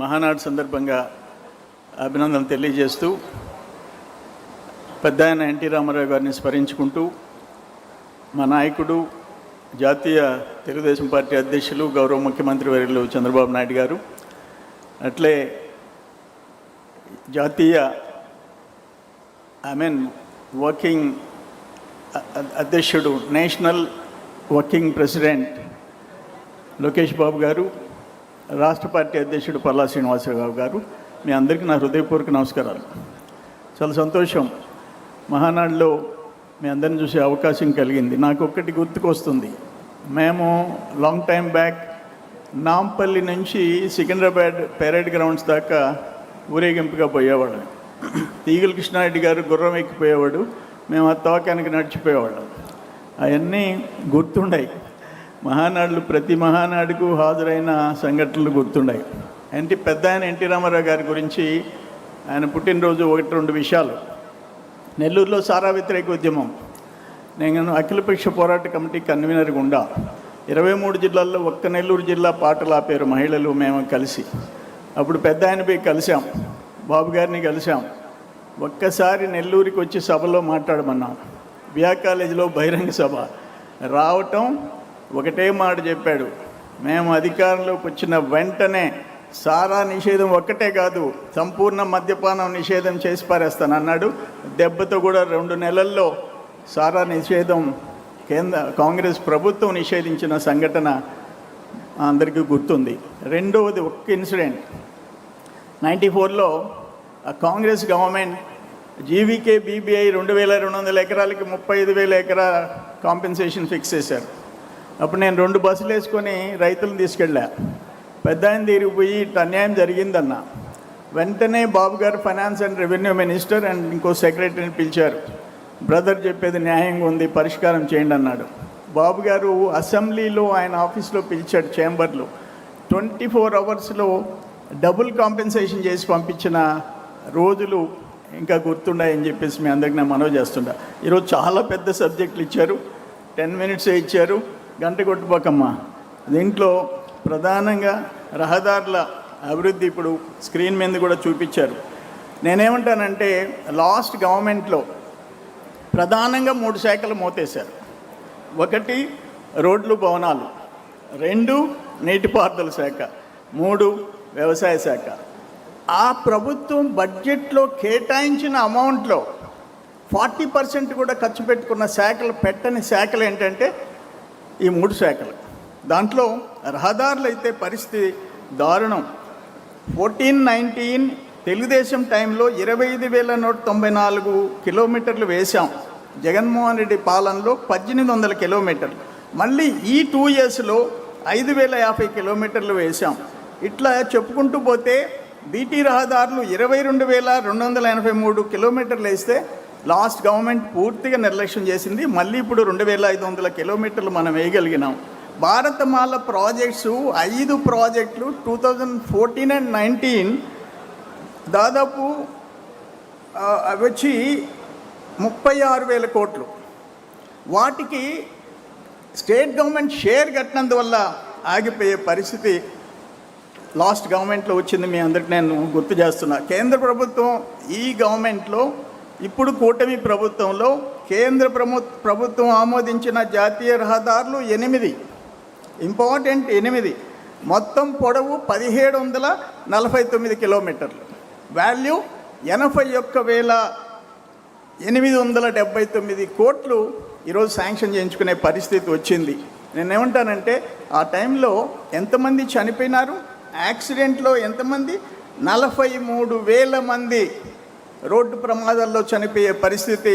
మహానాడు సందర్భంగా అభినందనలు తెలియజేస్తూ పెద్దాయన ఎన్టీ రామారావు గారిని స్మరించుకుంటూ మా నాయకుడు జాతీయ తెలుగుదేశం పార్టీ అధ్యక్షులు గౌరవ ముఖ్యమంత్రి వర్యులు చంద్రబాబు నాయుడు గారు, అట్లే జాతీయ వర్కింగ్ అధ్యక్షుడు national working president Lokesh Babu గారు, రాష్ట్ర పార్టీ అధ్యక్షుడు పల్లా శ్రీనివాసరావు గారు, మీ అందరికీ నా హృదయపూర్వక నమస్కారాలు. చాలా సంతోషం, మహానాడులో మీ అందరిని చూసే అవకాశం కలిగింది. నాకు ఒక్కటి గుర్తుకొస్తుంది. మేము లాంగ్ టైం బ్యాక్ నాంపల్లి నుంచి సికింద్రాబాద్ పెరేడ్ గ్రౌండ్స్ దాకా ఊరేగింపుగా పోయేవాళ్ళం. తీగల కృష్ణారెడ్డి గారు గుర్రం ఎక్కిపోయేవాడు, మేము ఆ తోకానికి నడిచిపోయేవాళ్ళం. అవన్నీ గుర్తుండాయి. మహానాడులు ప్రతి మహానాడుకు హాజరైన సంఘటనలు గుర్తుండాయి. పెద్దాయన ఎన్టీ రామారావు గారి గురించి ఆయన పుట్టినరోజు 1-2 విషయాలు. నెల్లూరులో సారా వ్యతిరేక ఉద్యమం, నేను అఖిలపక్ష పోరాట కమిటీ కన్వీనర్ గుండా 23 జిల్లాల్లో ఒక్క నెల్లూరు జిల్లా పాటలు ఆపారు మహిళలు, మేము కలిసి. అప్పుడు పెద్దాయన పోయి కలిసాం, బాబు గారిని కలిసాం. ఒక్కసారి నెల్లూరికి వచ్చి సభలో మాట్లాడమన్నాం. బిఆ కాలేజీలో బహిరంగ సభ. రావటం ఒకటే మాట చెప్పాడు, మేము అధికారంలోకి వచ్చిన వెంటనే సారా నిషేధం ఒక్కటే కాదు, సంపూర్ణ మద్యపానం నిషేధం చేసి పారేస్తానన్నాడు. దెబ్బతో కూడా 2 నెలల్లో సారా నిషేధం కాంగ్రెస్ ప్రభుత్వం నిషేధించిన సంఘటన అందరికీ గుర్తుంది. రెండవది ఒక్క ఇన్సిడెంట్, 94లో కాంగ్రెస్ గవర్నమెంట్ జీవీకే బీబీఐ 2200 ఎకరాలకి 35,000 ఎకరా కాంపెన్సేషన్ ఫిక్స్ చేశారు. అప్పుడు నేను 2 బస్సులు వేసుకొని రైతులను తీసుకెళ్ళా. పెద్దాయన దగ్గరికి పోయి ఇట్లా అన్యాయం జరిగిందన్న. వెంటనే బాబు గారు finance and revenue minister and ఇంకో సెక్రటరీని పిలిచారు. బ్రదర్ చెప్పేది న్యాయంగా ఉంది, పరిష్కారం చేయండి అన్నాడు. బాబు గారు అసెంబ్లీలో ఆయన ఆఫీస్లో పిలిచాడు, చేంబర్లో. 24 అవర్స్లో డబుల్ కాంపెన్సేషన్ చేసి పంపించిన రోజులు ఇంకా గుర్తుండాయని చెప్పేసి మీ అందరికీ నేను మనవి చేస్తుంటా. ఈరోజు చాలా పెద్ద సబ్జెక్టులు ఇచ్చారు, 10 మినిట్సే ఇచ్చారు, గంట కొట్టుకోకమ్మా. దీంట్లో ప్రధానంగా రహదారుల అభివృద్ధి ఇప్పుడు స్క్రీన్ మీద కూడా చూపించారు. నేనేమంటానంటే లాస్ట్ గవర్నమెంట్లో ప్రధానంగా 3 శాఖలు మోతేశారు. 1 రోడ్లు భవనాలు, 2 నీటిపారుదల శాఖ, 3 వ్యవసాయ శాఖ. ఆ ప్రభుత్వం బడ్జెట్లో కేటాయించిన అమౌంట్లో 40% కూడా ఖర్చు పెట్టుకున్న శాఖలు, పెట్టని శాఖలు ఏంటంటే ఈ 3 శాఖలు. దాంట్లో రహదారులు అయితే పరిస్థితి దారుణం. 14-19 తెలుగుదేశం టైంలో 25,194 కిలోమీటర్లు వేశాం. జగన్మోహన్ రెడ్డి పాలనలో 1,800 కిలోమీటర్లు. మళ్ళీ ఈ 2 ఇయర్స్లో 5,050 కిలోమీటర్లు వేశాం. ఇట్లా చెప్పుకుంటూ పోతే బీటీ రహదారులు 22,283 కిలోమీటర్లు వేస్తే లాస్ట్ గవర్నమెంట్ పూర్తిగా నిర్లక్ష్యం చేసింది. మళ్ళీ ఇప్పుడు 2,500 కిలోమీటర్లు మనం వేయగలిగినాం. భారతమాల ప్రాజెక్ట్స్ 5 ప్రాజెక్టులు 2014 and 19 దాదాపు వచ్చి 36,000 కోట్లు. వాటికి స్టేట్ గవర్నమెంట్ షేర్ కట్టినందువల్ల ఆగిపోయే పరిస్థితి లాస్ట్ గవర్నమెంట్లో వచ్చింది. మీ అందరికీ నేను గుర్తు చేస్తున్నా. కేంద్ర ప్రభుత్వం ఈ గవర్నమెంట్లో ఇప్పుడు కూటమి ప్రభుత్వంలో కేంద్ర ప్రభుత్వం ఆమోదించిన జాతీయ రహదారులు 8 ఇంపార్టెంట్ 8. మొత్తం పొడవు 1,749 కిలోమీటర్లు, వాల్యూ 81,879 కోట్లు ఈరోజు శాంక్షన్ చేయించుకునే పరిస్థితి వచ్చింది. నేనేమంటానంటే ఆ టైంలో ఎంతమంది చనిపోయినారు, యాక్సిడెంట్లో ఎంతమంది, 43,000 మంది రోడ్డు ప్రమాదాల్లో చనిపోయే పరిస్థితి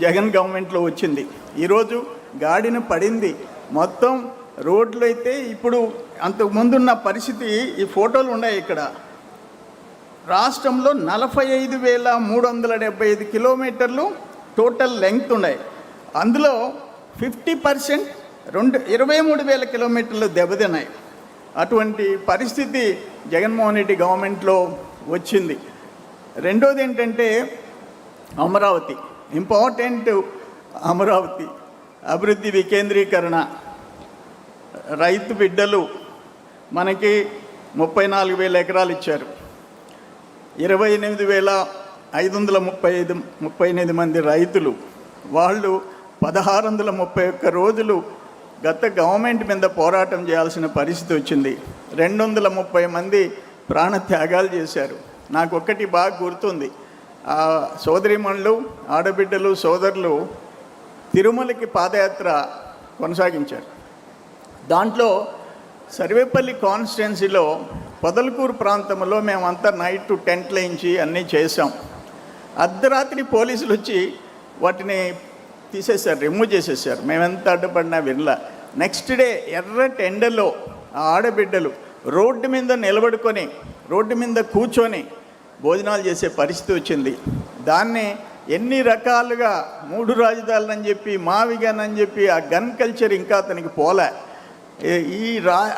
జగన్ గవర్నమెంట్లో వచ్చింది. ఈరోజు గాడిన పడింది. మొత్తం రోడ్లు అయితే ఇప్పుడు అంతకుముందున్న పరిస్థితి, ఈ ఫోటోలు ఉన్నాయి ఇక్కడ. రాష్ట్రంలో 45,375 కిలోమీటర్లు టోటల్ లెంగ్త్ ఉన్నాయి. అందులో 50% 23,000 కిలోమీటర్లు దెబ్బతిన్నాయి. అటువంటి పరిస్థితి జగన్మోహన్ రెడ్డి గవర్నమెంట్లో వచ్చింది. రెండోది ఏంటంటే అమరావతి, ఇంపార్టెంట్ అమరావతి అభివృద్ధి వికేంద్రీకరణ. రైతు బిడ్డలు మనకి 34,000 ఎకరాలు ఇచ్చారు. 28,538 మంది రైతులు, వాళ్ళు 1,631 రోజులు గత గవర్నమెంట్ మీద పోరాటం చేయాల్సిన పరిస్థితి వచ్చింది. 230 మంది ప్రాణత్యాగాలు చేశారు. నాకు ఒక్కటి బాగా గుర్తుంది, ఆ సోదరిమణులు, ఆడబిడ్డలు, సోదరులు తిరుమలకి పాదయాత్ర కొనసాగించారు. దాంట్లో సర్వేపల్లి కాన్స్టిట్యున్సీలో పొదలకూరు ప్రాంతంలో మేమంతా నైట్ టెంట్లు వేయించి అన్నీ చేసాం. అర్ధరాత్రి పోలీసులు వచ్చి వాటిని తీసేశారు, రిమూవ్ చేసేసారు. మేమెంత అడ్డుపడినా వినలా. నెక్స్ట్ డే ఎర్రటి ఎండలో ఆ ఆడబిడ్డలు రోడ్డు మీద నిలబడుకొని, రోడ్డు మీద కూర్చొని భోజనాలు చేసే పరిస్థితి వచ్చింది. దాన్ని ఎన్ని రకాలుగా 3 రాజధానులని చెప్పి, మావిగన్ చెప్పి, ఆ గన్ కల్చర్ ఇంకా అతనికి పోలే. ఈ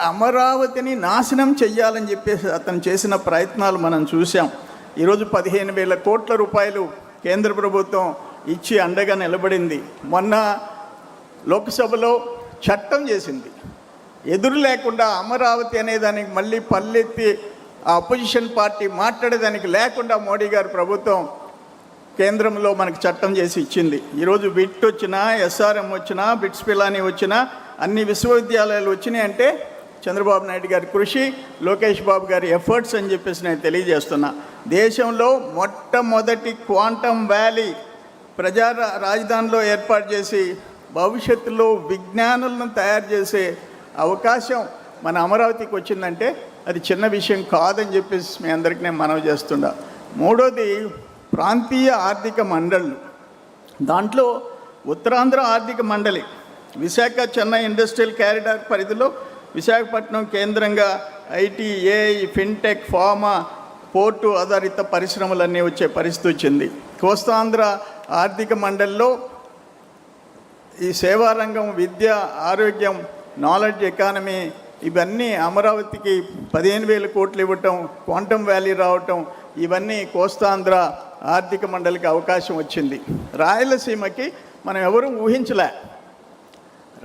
అమరావతిని నాశనం చెయ్యాలని చెప్పేసి అతను చేసిన ప్రయత్నాలు మనం చూసాం. ఈరోజు 15,000 కోట్ల రూపాయలు కేంద్ర ప్రభుత్వం ఇచ్చి అండగా నిలబడింది. మొన్న లోక్సభలో చట్టం చేసింది, ఎదురు లేకుండా అమరావతి అనేదానికి మళ్ళీ పల్లెత్తి ఆ అపోజిషన్ పార్టీ మాట్లాడేదానికి లేకుండా మోడీ గారి ప్రభుత్వం కేంద్రంలో మనకు చట్టం చేసి ఇచ్చింది. ఈరోజు బిట్ వచ్చినా, ఎస్ఆర్ఎం వచ్చినా, బిట్స్ పిలానీ వచ్చినా, అన్ని విశ్వవిద్యాలయాలు వచ్చినాయంటే చంద్రబాబు నాయుడు గారి కృషి, లోకేష్ బాబు గారి ఎఫర్ట్స్ అని చెప్పేసి నేను తెలియజేస్తున్నా. దేశంలో మొట్టమొదటి క్వాంటమ్ వ్యాలీ ప్రజా రాజధానిలో ఏర్పాటు చేసి భవిష్యత్తులో విజ్ఞానులను తయారు చేసే అవకాశం మన అమరావతికి వచ్చిందంటే అది చిన్న విషయం కాదని చెప్పేసి మీ అందరికీ నేను మనవి చేస్తున్నా. మూడోది ప్రాంతీయ ఆర్థిక మండళ్ళు. దాంట్లో ఉత్తరాంధ్ర ఆర్థిక మండలి విశాఖ చెన్నై ఇండస్ట్రియల్ కారిడార్ పరిధిలో విశాఖపట్నం కేంద్రంగా IT, AI, fintech, pharma, port ఆధారిత పరిశ్రమలన్నీ వచ్చే పరిస్థితి వచ్చింది. కోస్తాంధ్ర ఆర్థిక మండలిలో ఈ సేవారంగం, విద్య, ఆరోగ్యం, నాలెడ్జ్ ఎకానమీ ఇవన్నీ అమరావతికి 15,000 కోట్లు ఇవ్వటం, క్వాంటమ్ వ్యాలీ రావటం, ఇవన్నీ కోస్తాంధ్ర ఆర్థిక మండలికి అవకాశం వచ్చింది. రాయలసీమకి మనం ఎవరూ ఊహించలే.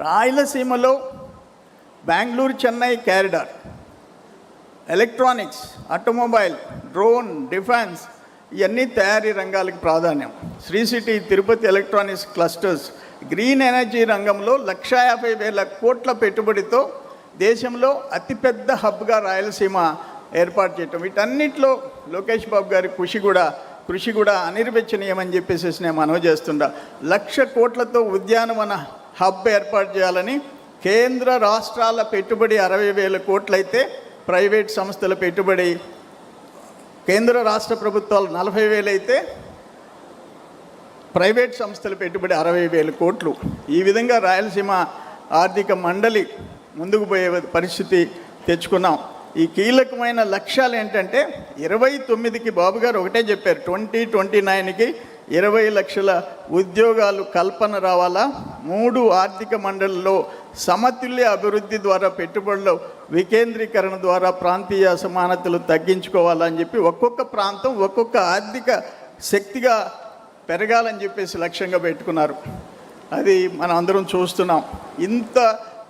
రాయలసీమలో Bengaluru Chennai corridor, electronics, automobile, drone, defence ఇవన్నీ తయారీ రంగాలకు ప్రాధాన్యం. Sri City, Tirupati electronics clusters, green energy రంగంలో 150,000 కోట్ల పెట్టుబడితో దేశంలో అతిపెద్ద హబ్గా రాయలసీమ ఏర్పాటు చేయటం, వీటన్నిటిలో లోకేష్ బాబు గారి కృషి కూడా అనిర్వచనీయమని చెప్పేసి నేను మనవి చేస్తుండా. 1,00,000 కోట్లతో ఉద్యానవన హబ్ ఏర్పాటు చేయాలని కేంద్ర రాష్ట్రాల పెట్టుబడి 60,000 కోట్లయితే ప్రైవేట్ సంస్థల పెట్టుబడి కేంద్ర రాష్ట్ర ప్రభుత్వాలు 40,000 అయితే ప్రైవేట్ సంస్థల పెట్టుబడి 60,000 కోట్లు. ఈ విధంగా రాయలసీమ ఆర్థిక మండలి ముందుకు పోయే పరిస్థితి తెచ్చుకున్నాం. ఈ కీలకమైన లక్ష్యాలు ఏంటంటే 29కి బాబు గారు ఒకటే చెప్పారు, 2029కి 20 లక్షల ఉద్యోగాలు కల్పన రావాలా, 3 ఆర్థిక మండలిలో సమతుల్య అభివృద్ధి ద్వారా, పెట్టుబడుల వికేంద్రీకరణ ద్వారా ప్రాంతీయ అసమానతలు తగ్గించుకోవాలని చెప్పి ఒక్కొక్క ప్రాంతం ఒక్కొక్క ఆర్థిక శక్తిగా పెరగాలని చెప్పేసి లక్ష్యంగా పెట్టుకున్నారు. అది మనం అందరం చూస్తున్నాం. ఇంత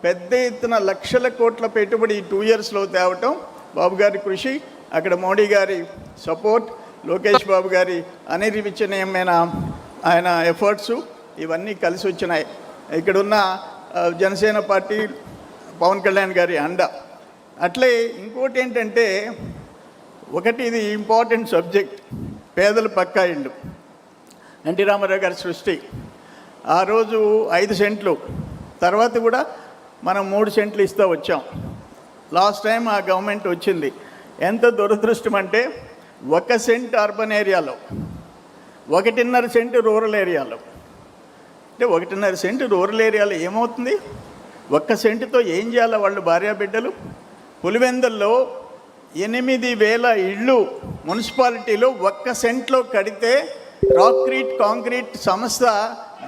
పెద్ద ఎత్తున 1,00,000 కోట్ల పెట్టుబడి 2 ఇయర్స్లో తేవటం బాబు గారి కృషి, అక్కడ మోడీ గారి సపోర్ట్, లోకేష్ బాబు గారి అనిర్వచనీయమైన ఆయన ఎఫర్ట్స్ ఇవన్నీ కలిసి వచ్చినాయి. ఇక్కడున్న జనసేన పార్టీ, పవన్ కళ్యాణ్ గారి అండ. అట్లే ఇంకోటి ఏంటంటే, ఒకటి ఇది ఇంపార్టెంట్ సబ్జెక్ట్, పేదల పక్కా ఇళ్ళు. ఎన్టీ రామారావు గారి సృష్టి. ఆ రోజు 5 సెంట్లు, తర్వాత కూడా మనం 3 సెంట్లు ఇస్తూ వచ్చాం. లాస్ట్ టైం ఆ గవర్నమెంట్ వచ్చింది. ఎంత దురదృష్టం అంటే 1 సెంట్ అర్బన్ ఏరియాలో, 1.5 సెంటు రూరల్ ఏరియాలో. అంటే 1.5 సెంటు రూరల్ ఏరియాలో ఏమవుతుంది? 1 సెంటుతో ఏం చేయాలి వాళ్ళు భార్యాబిడ్డలు? పులివెందుల్లో 8,000 ఇళ్ళు మున్సిపాలిటీలో 1 సెంట్లో కడితే, కాంక్రీట్ సంస్థ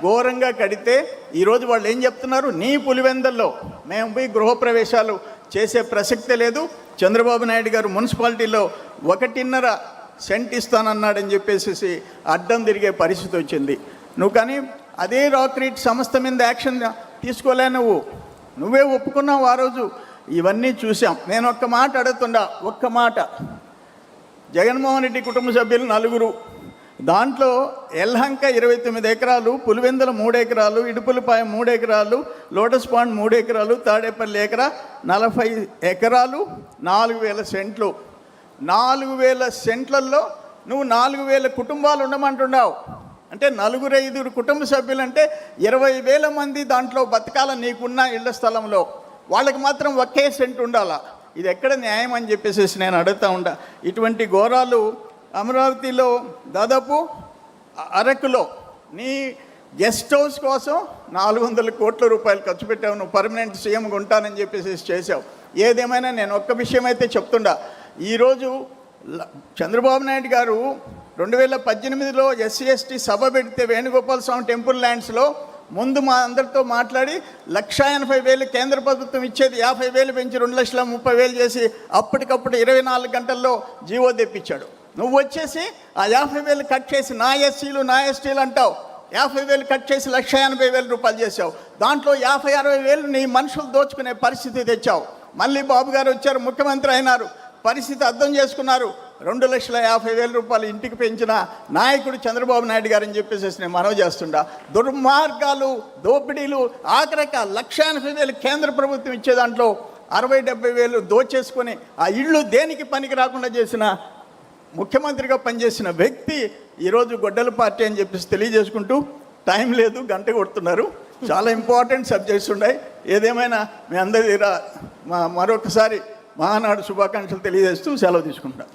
ఘోరంగా కడితే, ఈరోజు వాళ్ళు ఏం చెప్తున్నారు? నీ పులివెందుల్లో మేము పోయి గృహప్రవేశాలు చేసే ప్రసక్తే లేదు, చంద్రబాబు నాయుడు గారు మున్సిపాలిటీలో 1.5 సెంట్ ఇస్తానన్నాడని చెప్పేసి అడ్డం తిరిగే పరిస్థితి వచ్చింది. నువ్వు కానీ అదే రాక్రీట్ సంస్థ మీద యాక్షన్ తీసుకోలే. నువ్వే ఒప్పుకున్నావు ఆ రోజు. ఇవన్నీ చూసాం. నేను ఒక్క మాట అడుగుతుండా, ఒక్క మాట. జగన్మోహన్ రెడ్డి కుటుంబ సభ్యులు 4, దాంట్లో ఎల్హంక 29 ఎకరాలు, పులివెందుల 3 ఎకరాలు, ఇడుపులపాయ 3 ఎకరాలు, లోటస్ పాండ్ 3 ఎకరాలు, తాడేపల్లి ఎకరా 40 ఎకరాలు, 4,000 సెంట్లు. 4,000 సెంట్లలో నువ్వు 4,000 కుటుంబాలు ఉండమంటున్నావు. అంటే 4-5 కుటుంబ సభ్యులు అంటే 20,000 మంది దాంట్లో బతకాల నీకున్న ఇళ్ల స్థలంలో. వాళ్ళకి మాత్రం ఒకే సెంట్ ఉండాలా? ఇది ఎక్కడ న్యాయం అని చెప్పేసి నేను అడుగుతూ ఉండా. ఇటువంటి ఘోరాలు అమరావతిలో దాదాపు అరకులో నీ గెస్ట్ హౌస్ కోసం 400 కోట్ల రూపాయలు ఖర్చు పెట్టావు. నువ్వు పర్మనెంట్ సీఎంగా ఉంటానని చెప్పేసి చేసావు. ఏదేమైనా నేను ఒక్క విషయం అయితే చెప్తుండా. ఈరోజు చంద్రబాబు నాయుడు గారు 2018లో SC/ST సభ పెడితే వేణుగోపాల స్వామి టెంపుల్ ల్యాండ్స్లో ముందు మా అందరితో మాట్లాడి 1,80,000 కేంద్ర ప్రభుత్వం ఇచ్చేది 50,000 పెంచి 2,30,000 చేసి అప్పటికప్పుడు 24 గంటల్లో జీవో తెప్పించాడు. నువ్వు వచ్చేసి ఆ 50,000 కట్ చేసి నా ఎస్సీలు నా ఎస్టీలు అంటావు. 50,000 కట్ చేసి 1,80,000 రూపాయలు చేసావు. దాంట్లో 50-60,000 నీ మనుషులు దోచుకునే పరిస్థితి తెచ్చావు. మళ్ళీ బాబు గారు వచ్చారు, ముఖ్యమంత్రి అయినారు, పరిస్థితి అర్థం చేసుకున్నారు. 2,50,000 రూపాయలు ఇంటికి పెంచిన నాయకుడు చంద్రబాబు నాయుడు గారు అని చెప్పేసి నేను మనవి చేస్తుండా. దుర్మార్గాలు, దోపిడీలు, ఆఖరిక 1,80,000 కేంద్ర ప్రభుత్వం ఇచ్చే దాంట్లో 60-70,000 దోచేసుకొని ఆ ఇళ్ళు దేనికి పనికి రాకుండా చేసిన ముఖ్యమంత్రిగా పనిచేసిన వ్యక్తి ఈరోజు గొడ్డల పార్టీ అని చెప్పేసి తెలియజేసుకుంటూ, టైం లేదు, గంట కొడుతున్నారు, చాలా ఇంపార్టెంట్ సబ్జెక్ట్స్ ఉన్నాయి. ఏదేమైనా మీ అందరి మరొకసారి మహానాడు శుభాకాంక్షలు తెలియజేస్తూ సెలవు తీసుకుంటాను.